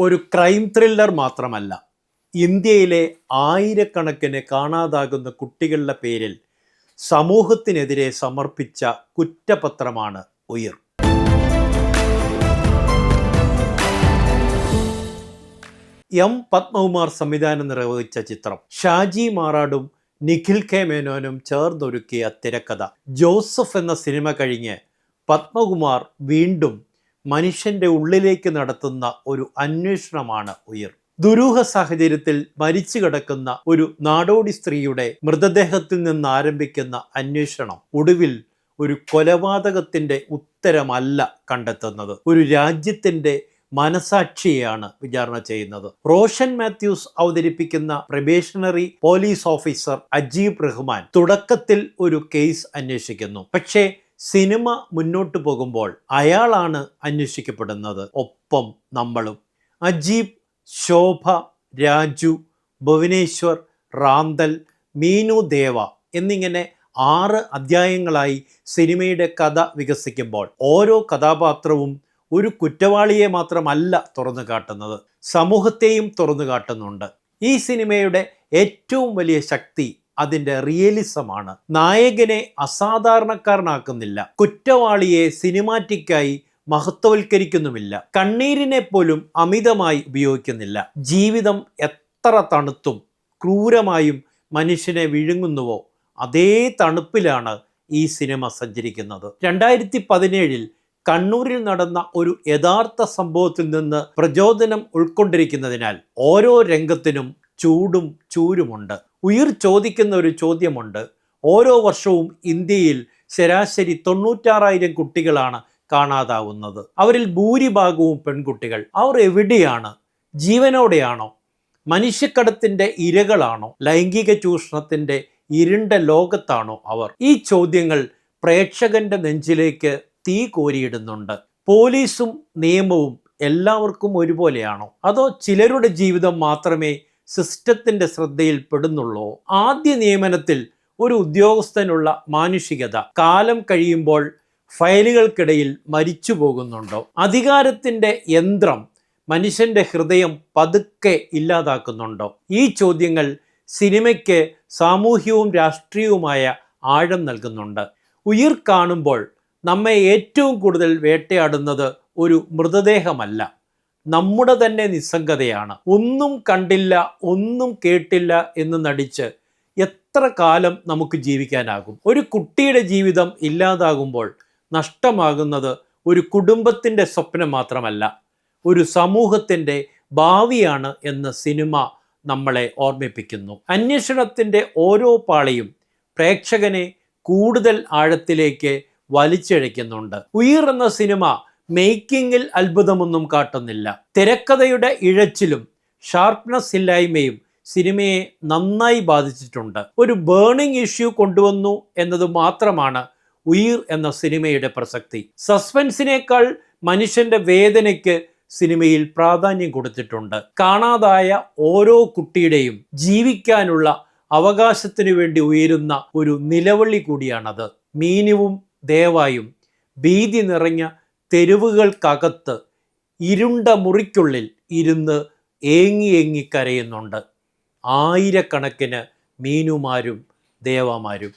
ഒരു crime thriller മാത്രമല്ല, ഇന്ത്യയിലെ ആയിരക്കണക്കിന് കാണാതാകുന്ന കുട്ടികളുടെ പേരിൽ സമൂഹത്തിനെതിരെ സമർപ്പിച്ച കുറ്റപത്രമാണ് ഉയിർ. എം പത്മകുമാർ സംവിധാനം നിർവഹിച്ച ചിത്രം, ഷാജി മാറാടും നിഖിൽ കെ മേനോനും ചേർന്നൊരുക്കിയ തിരക്കഥ. ജോസഫ് എന്ന സിനിമ കഴിഞ്ഞ് പത്മകുമാർ വീണ്ടും മനുഷ്യന്റെ ഉള്ളിലേക്ക് നടത്തുന്ന ഒരു അന്വേഷണമാണ് ഉയിർ. ദുരൂഹ സാഹചര്യത്തിൽ മരിച്ചു കിടക്കുന്ന ഒരു നാടോടി സ്ത്രീയുടെ മൃതദേഹത്തിൽ നിന്ന് ആരംഭിക്കുന്ന അന്വേഷണം ഒടുവിൽ ഒരു കൊലപാതകത്തിന്റെ ഉത്തരമല്ല കണ്ടെത്തുന്നത്, ഒരു രാജ്യത്തിന്റെ മനസാക്ഷിയെയാണ് വിചാരണ ചെയ്യുന്നത്. റോഷൻ മാത്യൂസ് അവതരിപ്പിക്കുന്ന probationary police officer Ajeeb Rahman തുടക്കത്തിൽ ഒരു കേസ് അന്വേഷിക്കുന്നു. പക്ഷേ സിനിമ മുന്നോട്ട് പോകുമ്പോൾ അയാളാണ് അന്വേഷിക്കപ്പെടുന്നത്, ഒപ്പം നമ്മളും. അജീബ്, ശോഭ, രാജു, ഭുവനേശ്വർ, റാന്തൽ, മീനു ദേവ എന്നിങ്ങനെ 6 അധ്യായങ്ങളായി സിനിമയുടെ കഥ വികസിക്കുമ്പോൾ ഓരോ കഥാപാത്രവും ഒരു കുറ്റവാളിയെ മാത്രമല്ല തുറന്നു കാട്ടുന്നത്, സമൂഹത്തെയും തുറന്നു കാട്ടുന്നുണ്ട്. ഈ സിനിമയുടെ ഏറ്റവും വലിയ ശക്തി അതിൻ്റെ റിയലിസമാണ്. നായകനെ അസാധാരണക്കാരനാക്കുന്നില്ല, കുറ്റവാളിയെ സിനിമാറ്റിക്കായി മഹത്വവൽക്കരിക്കുന്നുമില്ല, കണ്ണീരിനെ പോലും അമിതമായി ഉപയോഗിക്കുന്നില്ല. ജീവിതം എത്ര തണുത്തും ക്രൂരമായും മനുഷ്യനെ വിഴുങ്ങുന്നുവോ അതേ തണുപ്പിലാണ് ഈ സിനിമ സഞ്ചരിക്കുന്നത്. 2017 കണ്ണൂരിൽ നടന്ന ഒരു യഥാർത്ഥ സംഭവത്തിൽ നിന്ന് പ്രചോദനം ഉൾക്കൊണ്ടിരിക്കുന്നതിനാൽ ഓരോ രംഗത്തിനും ചൂടും ചൂരുമുണ്ട്. ഉയിർ ചോദിക്കുന്ന ഒരു ചോദ്യമുണ്ട്. ഓരോ വർഷവും ഇന്ത്യയിൽ ശരാശരി 96,000 കുട്ടികളാണ് കാണാതാവുന്നത്. അവരിൽ ഭൂരിഭാഗവും പെൺകുട്ടികൾ. അവർ എവിടെയാണ്? ജീവനോടെയാണോ? മനുഷ്യക്കടത്തിൻ്റെ ഇരകളാണോ? ലൈംഗിക ചൂഷണത്തിൻ്റെ ഇരുണ്ട ലോകത്താണോ അവർ? ഈ ചോദ്യങ്ങൾ പ്രേക്ഷകന്റെ നെഞ്ചിലേക്ക് തീ കോരിയിടുന്നുണ്ട്. പോലീസും നിയമവും എല്ലാവർക്കും ഒരുപോലെയാണോ? അതോ ചിലരുടെ ജീവിതം മാത്രമേ സിസ്റ്റത്തിൻ്റെ ശ്രദ്ധയിൽ പെടുന്നുള്ളൂ? ആദ്യ നിയമനത്തിൽ ഒരു ഉദ്യോഗസ്ഥനുള്ള മാനുഷികത കാലം കഴിയുമ്പോൾ ഫയലുകൾക്കിടയിൽ മരിച്ചു പോകുന്നുണ്ടോ? അധികാരത്തിൻ്റെ യന്ത്രം മനുഷ്യന്റെ ഹൃദയം പതുക്കെ ഇല്ലാതാക്കുന്നുണ്ടോ? ഈ ചോദ്യങ്ങൾ സിനിമയ്ക്ക് സാമൂഹ്യവും രാഷ്ട്രീയവുമായ ആഴം നൽകുന്നുണ്ട്. ഉയിർ കാണുമ്പോൾ നമ്മെ ഏറ്റവും കൂടുതൽ വേട്ടയാടുന്നത് ഒരു മൃതദേഹമല്ല, നമ്മുടെ തന്നെ നിസ്സംഗതയാണ്. ഒന്നും കണ്ടില്ല, ഒന്നും കേട്ടില്ല എന്ന് നടിച്ച് എത്ര കാലം നമുക്ക് ജീവിക്കാനാകും? ഒരു കുട്ടിയുടെ ജീവിതം ഇല്ലാതാകുമ്പോൾ നഷ്ടമാകുന്നത് ഒരു കുടുംബത്തിൻ്റെ സ്വപ്നം മാത്രമല്ല, ഒരു സമൂഹത്തിൻ്റെ ഭാവിയാണ് എന്ന് സിനിമ നമ്മളെ ഓർമ്മിപ്പിക്കുന്നു. അന്വേഷണത്തിൻ്റെ ഓരോ പാളിയും പ്രേക്ഷകനെ കൂടുതൽ ആഴത്തിലേക്ക് വലിച്ചിഴയ്ക്കുന്നുണ്ട്. ഉയിർ എന്ന സിനിമ മേക്കിങ്ങിൽ അത്ഭുതമൊന്നും കാട്ടുന്നില്ല. തിരക്കഥയുടെ ഇഴച്ചിലും ഷാർപ്നെസ് ഇല്ലായ്മയും സിനിമയെ നന്നായി ബാധിച്ചിട്ടുണ്ട്. ഒരു ബേണിംഗ് ഇഷ്യൂ കൊണ്ടുവന്നു എന്നത് മാത്രമാണ് ഉയിർ എന്ന സിനിമയുടെ പ്രസക്തി. സസ്പെൻസിനേക്കാൾ മനുഷ്യന്റെ വേദനയ്ക്ക് സിനിമയിൽ പ്രാധാന്യം കൊടുത്തിട്ടുണ്ട്. കാണാതായ ഓരോ കുട്ടിയുടെയും ജീവിക്കാനുള്ള അവകാശത്തിനു വേണ്ടി ഉയരുന്ന ഒരു നിലവിളി കൂടിയാണത്. മീനുവും ദേവായും ഭീതി നിറഞ്ഞ തെരുവുകൾക്കകത്ത് ഇരുണ്ട മുറിക്കുള്ളിൽ ഇരുന്ന് ഏങ്ങി ഏങ്ങി കരയുന്നുണ്ട് ആയിരക്കണക്കിന് മീനുമാരും ദേവമാരും.